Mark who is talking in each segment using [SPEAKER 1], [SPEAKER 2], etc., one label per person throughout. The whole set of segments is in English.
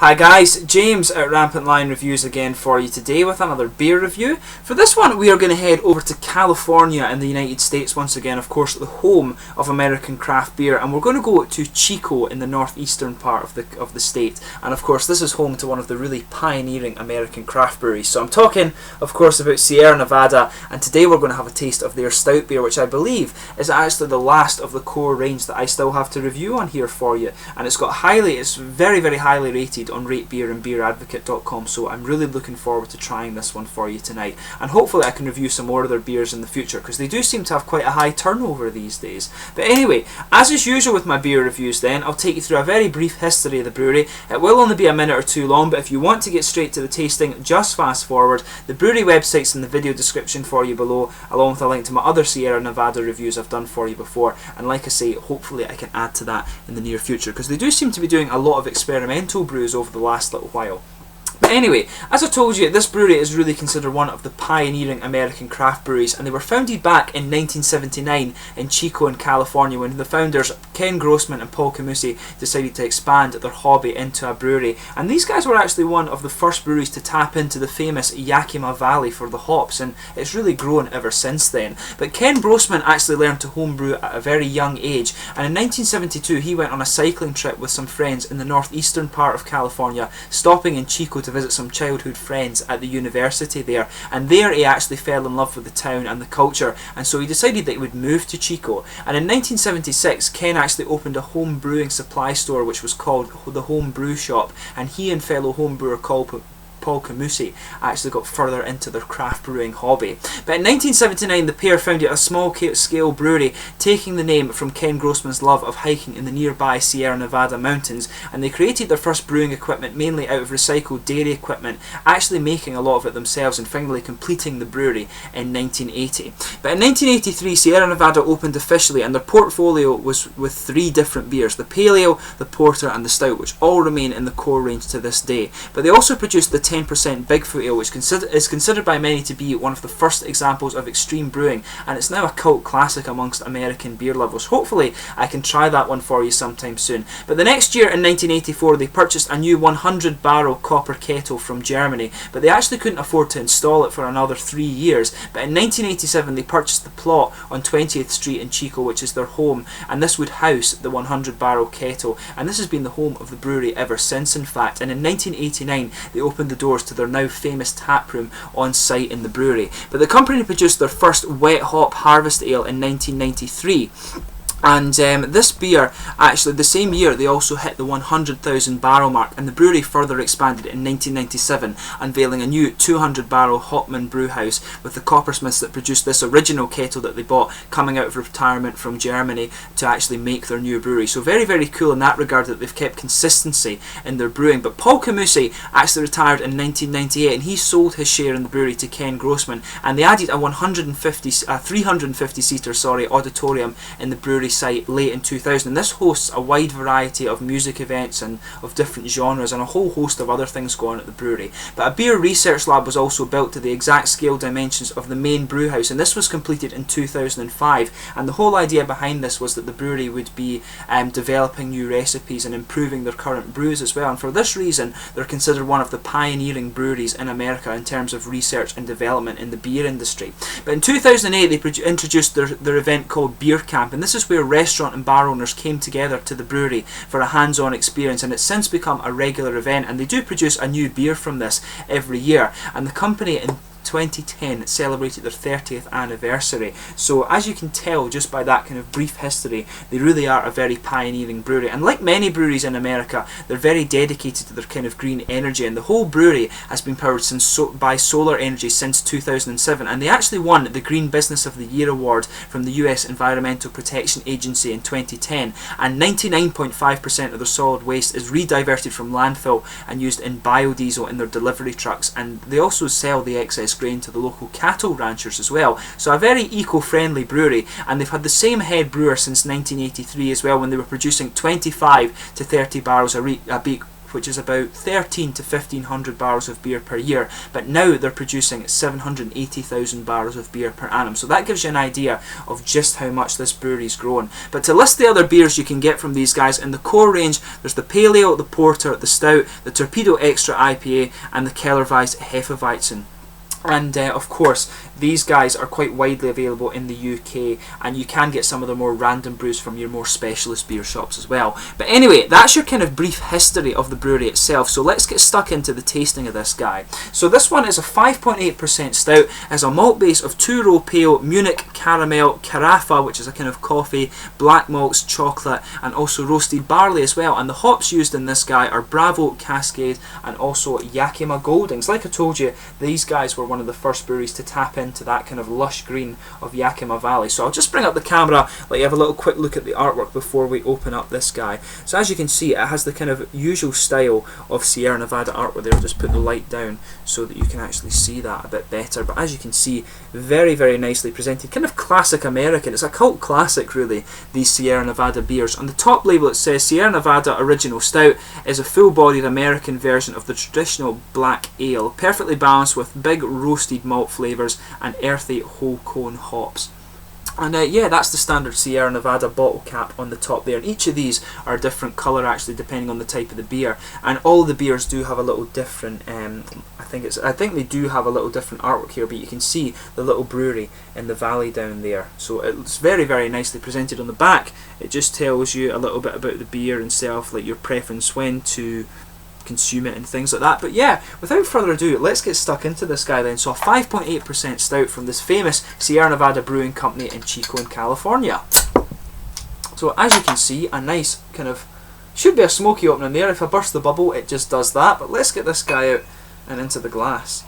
[SPEAKER 1] Hi guys, James at Rampant Lion Reviews again for you today with another beer review. For this one we are going to head over to California in the United States once again, of course the home of American craft beer, and we're going to go to Chico in the northeastern part of the state, and of course this is home to one of the really pioneering American craft breweries. So I'm talking of course about Sierra Nevada, and today we're going to have a taste of their stout beer, which I believe is actually the last of the core range that I still have to review on here for you, and it's very very highly rated on Rate Beer and BeerAdvocate.com, so I'm really looking forward to trying this one for you tonight, and hopefully I can review some more of their beers in the future because they do seem to have quite a high turnover these days. But anyway, as is usual with my beer reviews then, I'll take you through a very brief history of the brewery. It will only be a minute or two long, but if you want to get straight to the tasting, just fast forward. The brewery website's in the video description for you below, along with a link to my other Sierra Nevada reviews I've done for you before, and like I say, hopefully I can add to that in the near future because they do seem to be doing a lot of experimental brews over the last little while. But anyway, as I told you, this brewery is really considered one of the pioneering American craft breweries, and they were founded back in 1979 in Chico in California when the founders Ken Grossman and Paul Camusi decided to expand their hobby into a brewery. And these guys were actually one of the first breweries to tap into the famous Yakima Valley for the hops, and it's really grown ever since then. But Ken Grossman actually learned to homebrew at a very young age, and in 1972 he went on a cycling trip with some friends in the northeastern part of California, stopping in Chico to visit some childhood friends at the university there, and there he actually fell in love with the town and the culture, and so he decided that he would move to Chico. And in 1976 Ken actually opened a home brewing supply store which was called the Home Brew Shop, and he and fellow home brewer Paul Camusi actually got further into their craft brewing hobby. But in 1979 the pair founded a small scale brewery taking the name from Ken Grossman's love of hiking in the nearby Sierra Nevada mountains, and they created their first brewing equipment mainly out of recycled dairy equipment, actually making a lot of it themselves and finally completing the brewery in 1980. But in 1983 Sierra Nevada opened officially, and their portfolio was with 3 different beers: the Pale Ale, the Porter and the Stout, which all remain in the core range to this day. But they also produced the 10% Bigfoot Ale, which is considered by many to be one of the first examples of extreme brewing, and it's now a cult classic amongst American beer lovers. Hopefully I can try that one for you sometime soon. But the next year in 1984 they purchased a new 100 barrel copper kettle from Germany, but they actually couldn't afford to install it for another 3 years. But in 1987 they purchased the plot on 20th Street in Chico, which is their home, and this would house the 100 barrel kettle, and this has been the home of the brewery ever since, in fact. And in 1989 they opened the doors to their now famous tap room on site in the brewery. But the company produced their first wet hop harvest ale in 1993. And this beer, actually the same year they also hit the 100,000 barrel mark, and the brewery further expanded in 1997, unveiling a new 200 barrel Hopman brew house with the coppersmiths that produced this original kettle that they bought coming out of retirement from Germany to actually make their new brewery. So very very cool in that regard that they've kept consistency in their brewing. But Paul Camusi actually retired in 1998, and he sold his share in the brewery to Ken Grossman, and they added a 350 seater auditorium in the brewery site late in 2000, and this hosts a wide variety of music events and of different genres and a whole host of other things going on at the brewery. But a beer research lab was also built to the exact scale dimensions of the main brew house, and this was completed in 2005, and the whole idea behind this was that the brewery would be developing new recipes and improving their current brews as well, and for this reason they're considered one of the pioneering breweries in America in terms of research and development in the beer industry. But in 2008 they introduced their event called Beer Camp, and this is where restaurant and bar owners came together to the brewery for a hands-on experience, and it's since become a regular event, and they do produce a new beer from this every year. And the company in 2010 celebrated their 30th anniversary. So as you can tell just by that kind of brief history, they really are a very pioneering brewery, and like many breweries in America they're very dedicated to their kind of green energy, and the whole brewery has been powered by solar energy since 2007, and they actually won the Green Business of the Year award from the US Environmental Protection Agency in 2010, and 99.5% of their solid waste is re-diverted from landfill and used in biodiesel in their delivery trucks, and they also sell the excess grain to the local cattle ranchers as well. So a very eco-friendly brewery, and they've had the same head brewer since 1983 as well, when they were producing 25 to 30 barrels a week which is about 13 to 1500 barrels of beer per year, but now they're producing 780,000 barrels of beer per annum. So that gives you an idea of just how much this brewery's grown. But to list the other beers you can get from these guys, in the core range there's the Pale Ale, the Porter, the Stout, the Torpedo Extra IPA and the Kellerweis Hefeweizen. And of course these guys are quite widely available in the UK, and you can get some of the more random brews from your more specialist beer shops as well. But anyway, that's your kind of brief history of the brewery itself, so let's get stuck into the tasting of this guy. So this one is a 5.8% stout, has a malt base of 2-row pale, Munich, caramel, carafa, which is a kind of coffee, black malts, chocolate, and also roasted barley as well. And the hops used in this guy are Bravo, Cascade, and also Yakima Goldings. Like I told you, these guys were one of the first breweries to tap into that kind of lush green of Yakima Valley. So I'll just bring up the camera, let you have a little quick look at the artwork before we open up this guy. So as you can see, it has the kind of usual style of Sierra Nevada artwork there. I'll just put the light down so that you can actually see that a bit better. But as you can see, very, very nicely presented, kind of classic American. It's a cult classic really, these Sierra Nevada beers. On the top label it says Sierra Nevada Original Stout is a full-bodied American version of the traditional black ale, perfectly balanced with big roasted malt flavours and earthy whole cone hops. And yeah, that's the standard Sierra Nevada bottle cap on the top there. And each of these are a different colour actually, depending on the type of the beer. And all the beers do have a little different. I think they do have a little different artwork here, but you can see the little brewery in the valley down there. So it's very, very nicely presented. On the back, it just tells you a little bit about the beer itself, like your preference when to consume it and things like that. But yeah, without further ado, let's get stuck into this guy then. So a 5.8% stout from this famous Sierra Nevada Brewing Company in Chico in California. So as you can see, a nice kind of, should be a smoky opening there. If I burst the bubble, it just does that. But let's get this guy out and into the glass.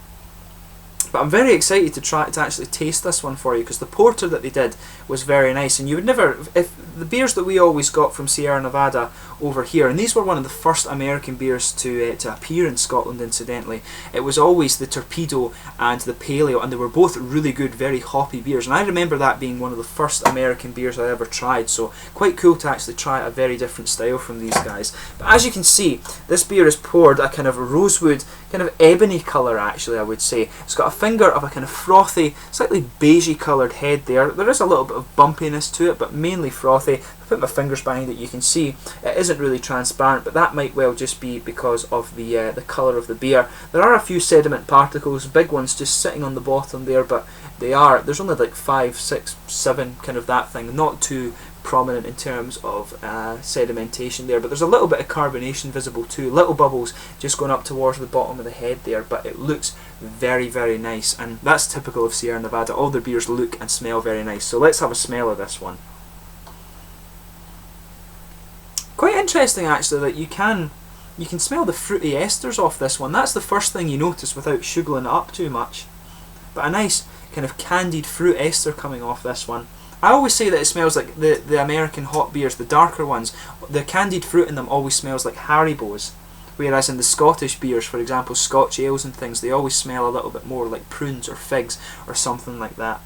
[SPEAKER 1] But I'm very excited to try to actually taste this one for you, because the porter that they did was very nice. And you would never, if the beers that we always got from Sierra Nevada over here, and these were one of the first American beers to appear in Scotland incidentally, it was always the Torpedo and the Pale Ale, and they were both really good, very hoppy beers. And I remember that being one of the first American beers I ever tried, so quite cool to actually try a very different style from these guys. But as you can see, this beer is poured a kind of rosewood, kind of ebony colour actually, I would say. It's got a finger of a kind of frothy, slightly beigey coloured head there. There is a little bit of bumpiness to it, but mainly frothy. If I put my fingers behind it, you can see it isn't really transparent, but that might well just be because of the colour of the beer. There are a few sediment particles, big ones just sitting on the bottom there, but there's only like 5, 6, 7 kind of that thing, not too prominent in terms of sedimentation there, but there's a little bit of carbonation visible too, little bubbles just going up towards the bottom of the head there, but it looks very, very nice, and that's typical of Sierra Nevada. All their beers look and smell very nice. So let's have a smell of this one. Quite interesting actually that you can smell the fruity esters off this one. That's the first thing you notice without sugaring it up too much, but a nice kind of candied fruit ester coming off this one. I always say that it smells like the American hot beers, the darker ones. The candied fruit in them always smells like Haribo's, whereas in the Scottish beers, for example, Scotch ales and things, they always smell a little bit more like prunes or figs or something like that.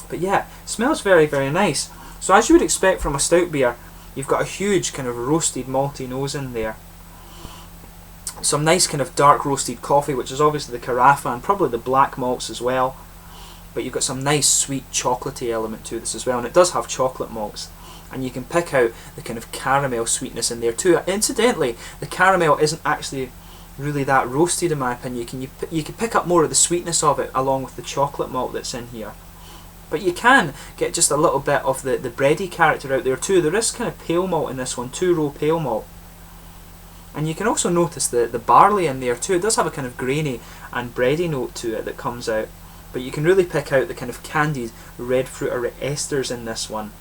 [SPEAKER 1] But yeah, it smells very, very nice. So as you would expect from a stout beer, you've got a huge kind of roasted malty nose in there. Some nice kind of dark roasted coffee, which is obviously the carafa and probably the black malts as well. But you've got some nice sweet chocolatey element to this as well, and it does have chocolate malts. And you can pick out the kind of caramel sweetness in there too. Incidentally, the caramel isn't actually really that roasted in my opinion. You can pick up more of the sweetness of it along with the chocolate malt that's in here. But you can get just a little bit of the bready character out there too. There is kind of pale malt in this one, 2-row pale malt. And you can also notice the barley in there too. It does have a kind of grainy and bready note to it that comes out. But you can really pick out the kind of candied red fruit or esters in this one.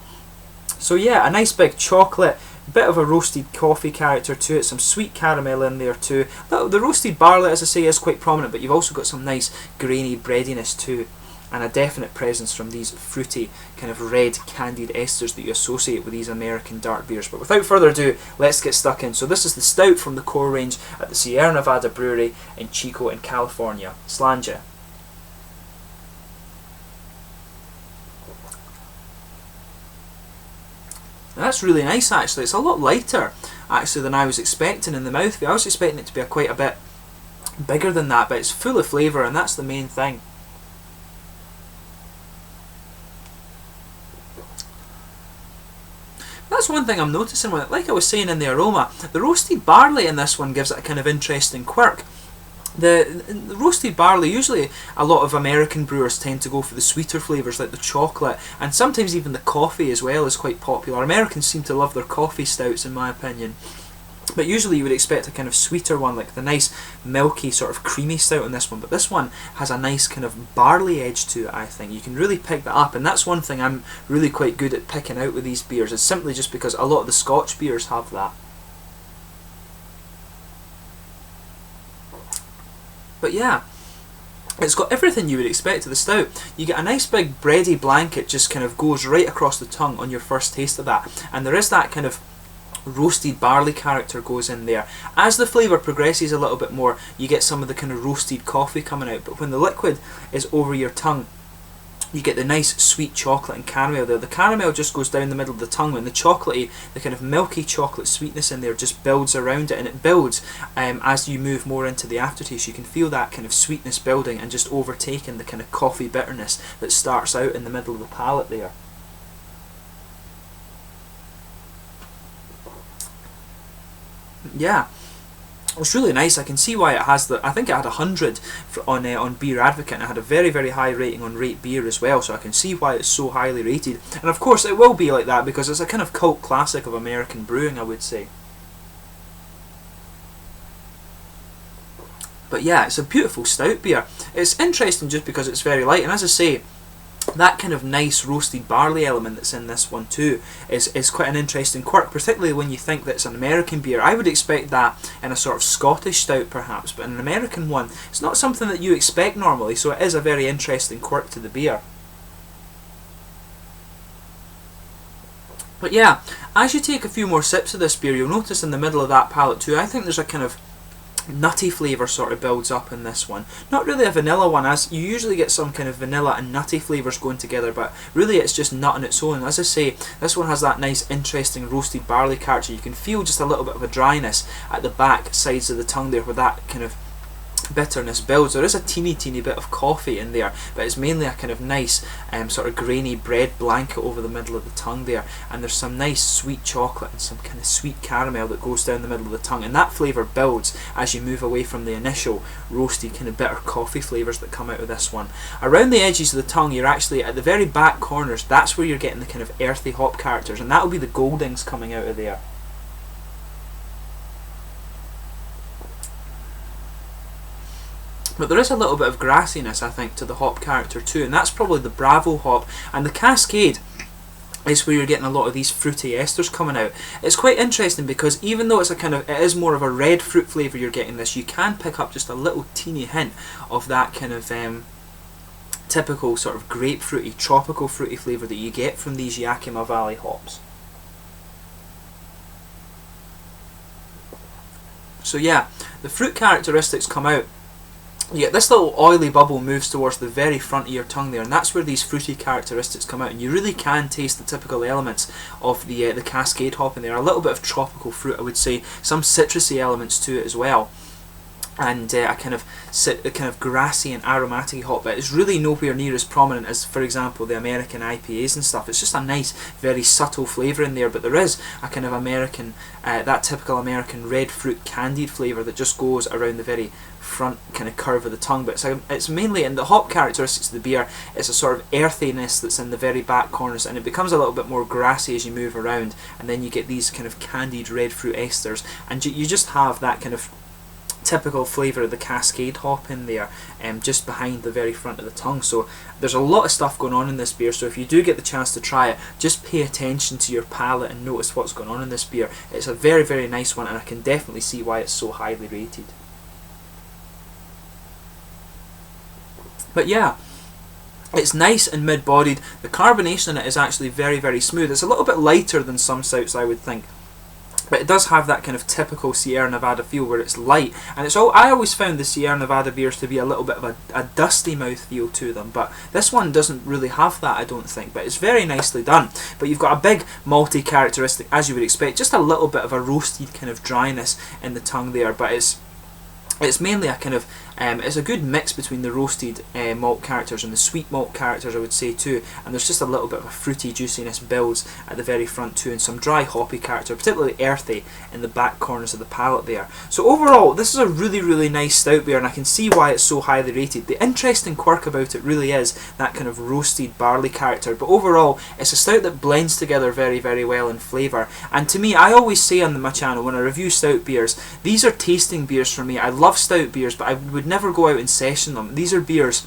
[SPEAKER 1] So yeah, a nice big chocolate, bit of a roasted coffee character to it, some sweet caramel in there too. The roasted barley, as I say, is quite prominent, but you've also got some nice grainy breadiness too, and a definite presence from these fruity kind of red candied esters that you associate with these American dark beers. But without further ado, let's get stuck in. So this is the stout from the core range at the Sierra Nevada Brewery in Chico in California. Slanja. That's really nice actually. It's a lot lighter. actually than I was expecting in the mouthfeel. I was expecting it to be quite a bit bigger than that, but it's full of flavour, and that's the main thing. That's one thing I'm noticing with it. Like I was saying in the aroma, the roasted barley in this one gives it a kind of interesting quirk. The roasted barley, usually a lot of American brewers tend to go for the sweeter flavours like the chocolate, and sometimes even the coffee as well is quite popular. Americans seem to love their coffee stouts, in my opinion. But usually you would expect a kind of sweeter one, like the nice milky sort of creamy stout in this one. But this one has a nice kind of barley edge to it, I think. You can really pick that up, and that's one thing I'm really quite good at picking out with these beers, is simply just because a lot of the Scotch beers have that. But yeah, it's got everything you would expect of the stout. You get a nice big bready blanket, just kind of goes right across the tongue on your first taste of that, and there is that kind of roasted barley character goes in there. As the flavour progresses a little bit more, you get some of the kind of roasted coffee coming out, but when the liquid is over your tongue, you get the nice sweet chocolate and caramel there. The caramel just goes down the middle of the tongue, and the chocolatey, the kind of milky chocolate sweetness in there just builds around it, and it builds as you move more into the aftertaste. You can feel that kind of sweetness building and just overtaking the kind of coffee bitterness that starts out in the middle of the palate there. Yeah, it's really nice. I can see why it has the. I think it had 100 on Beer Advocate, and it had a very, very high rating on Rate Beer as well. So I can see why it's so highly rated. And of course, it will be like that because it's a kind of cult classic of American brewing, I would say. But yeah, it's a beautiful stout beer. It's interesting just because it's very light, and as I say, that kind of nice roasted barley element that's in this one too is quite an interesting quirk, particularly when you think that it's an American beer. I would expect that in a sort of Scottish stout perhaps, but in an American one, it's not something that you expect normally, so it is a very interesting quirk to the beer. But yeah, as you take a few more sips of this beer, you'll notice in the middle of that palate too, I think there's a kind of nutty flavour sort of builds up in this one. Not really a vanilla one, as you usually get some kind of vanilla and nutty flavours going together, but really it's just nut on its own. As I say, this one has that nice interesting roasted barley character. You can feel just a little bit of a dryness at the back sides of the tongue there where that kind of bitterness builds. There is a teeny bit of coffee in there, but it's mainly a kind of nice sort of grainy bread blanket over the middle of the tongue there, and there's some nice sweet chocolate and some kind of sweet caramel that goes down the middle of the tongue, and that flavour builds as you move away from the initial roasty kind of bitter coffee flavours that come out of this one. Around the edges of the tongue, you're actually at the very back corners, that's where you're getting the kind of earthy hop characters, and that'll be the Goldings coming out of there. But there is a little bit of grassiness, I think, to the hop character too, and that's probably the Bravo hop. And the Cascade is where you're getting a lot of these fruity esters coming out. It's quite interesting because even though it's a kind of, it is more of a red fruit flavour you're getting this, you can pick up just a little teeny hint of that kind of typical sort of grapefruity, tropical fruity flavour that you get from these Yakima Valley hops. So yeah, the fruit characteristics come out. Yeah, this little oily bubble moves towards the very front of your tongue there, and that's where these fruity characteristics come out, and you really can taste the typical elements of the Cascade hop in there. A little bit of tropical fruit, I would say, some citrusy elements to it as well, and a kind of grassy and aromatic hop, but it's really nowhere near as prominent as, for example, the American IPAs and stuff. It's just a nice, very subtle flavour in there, but there is a kind of American, that typical American red fruit candied flavour that just goes around the very front kind of curve of the tongue, but it's mainly in the hop characteristics of the beer. It's a sort of earthiness that's in the very back corners, and it becomes a little bit more grassy as you move around, and then you get these kind of candied red fruit esters, and you just have that kind of typical flavour of the Cascade hop in there, just behind the very front of the tongue. So there's a lot of stuff going on in this beer, so if you do get the chance to try it, just pay attention to your palate and notice what's going on in this beer. It's a very, very nice one, and I can definitely see why it's so highly rated. But yeah, it's nice and mid-bodied. The carbonation in it is actually very, very smooth. It's a little bit lighter than some stouts, I would think, But it does have that kind of typical Sierra Nevada feel where it's light, and it's all. I always found the Sierra Nevada beers to be a little bit of a dusty mouth feel to them, but this one doesn't really have that, I don't think. But it's very nicely done. But you've got a big malty characteristic, as you would expect, just a little bit of a roasted kind of dryness in the tongue there, but it's mainly a kind of it's a good mix between the roasted malt characters and the sweet malt characters, I would say, too. And there's just a little bit of a fruity juiciness builds at the very front too, and some dry hoppy character, particularly earthy in the back corners of the palate there. So overall, this is a really, really nice stout beer, and I can see why it's so highly rated. The interesting quirk about it really is that kind of roasted barley character, but overall it's a stout that blends together very, very well in flavour. And to me, I always say on my channel when I review stout beers, these are tasting beers for me. I love stout beers, but I would never go out and session them. These are beers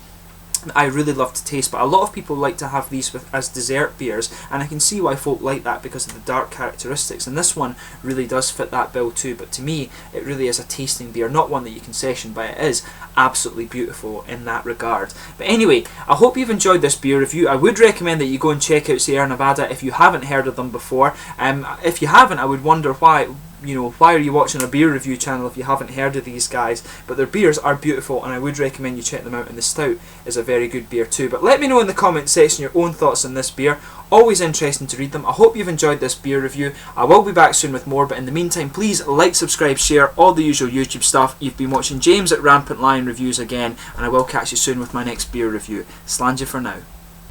[SPEAKER 1] I really love to taste, but a lot of people like to have these as dessert beers, and I can see why folk like that because of the dark characteristics, and this one really does fit that bill too. But to me, it really is a tasting beer, not one that you can session, but it is absolutely beautiful in that regard. But anyway, I hope you've enjoyed this beer review. I would recommend that you go and check out Sierra Nevada if you haven't heard of them before. If you haven't, I would wonder why. Why are you watching a beer review channel if you haven't heard of these guys? But their beers are beautiful, and I would recommend you check them out, and the stout is a very good beer too. But let me know in the comment section your own thoughts on this beer. Always interesting to read them. I hope you've enjoyed this beer review. I will be back soon with more, but in the meantime, please like, subscribe, share, all the usual YouTube stuff. You've been watching James at Rampant Lion Reviews again, and I will catch you soon with my next beer review. Slàinte for now.